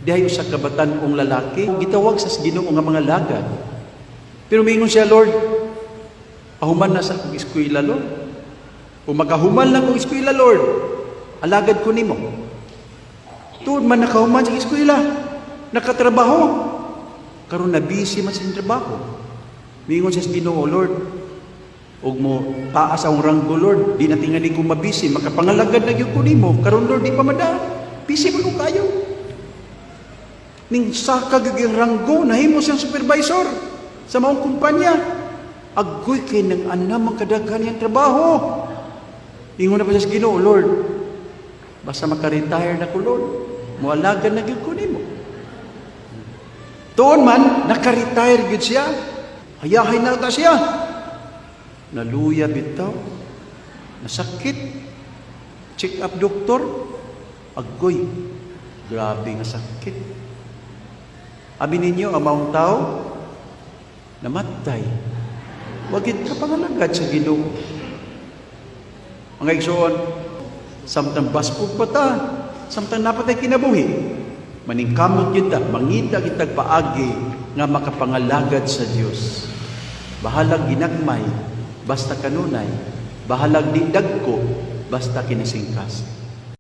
Dihay usa ka batan-ong lalaki, gitawag sa Ginoo nga mga lagad. Pero mingon siya, Lord, pahuman na sa akong eskwela, Lord. Kung makahuman lang akong eskwela, Lord, alagad ko nimo. Tuod man nakahuman sa eskwela, nakatrabaho. Karon na busy man sa trabaho. Mingon siya sa Ginoo, Lord, ug mo taas ang ranggo, Lord, di na tingali ko mabisi, makapangalagad na gyud ko nimo. Karon, Lord, di pa mada. Busy man ko kayo. Ning saka gyud ang ranggo, nahimo siyang supervisor sa maong kumpanya. Agoy kay nang anam ang kadaghan niyang trabaho. Ingon na pa siya sa Ginoo, Lord, basta maka-retire na ko, Lord, moalagan na gyud ko nimo. Tuon man, naka-retire gyud siya. Hayahay na ta siya. Naluya bitaw. Nasakit. Check up doktor. Agoy. Grabe nga sakit. Abi ninyo, amang tao, namatay. Wagid ka pangalagad sa Ginoo. Mga igsoon, samtang baspog pa ta, samtang napatay kinabuhi, maningkamot kita, mangita kitag paagi nga makapangalagad sa Dios. Bahalag ginagmay, basta kanunay. Bahalag di dagko, basta kinasingkas.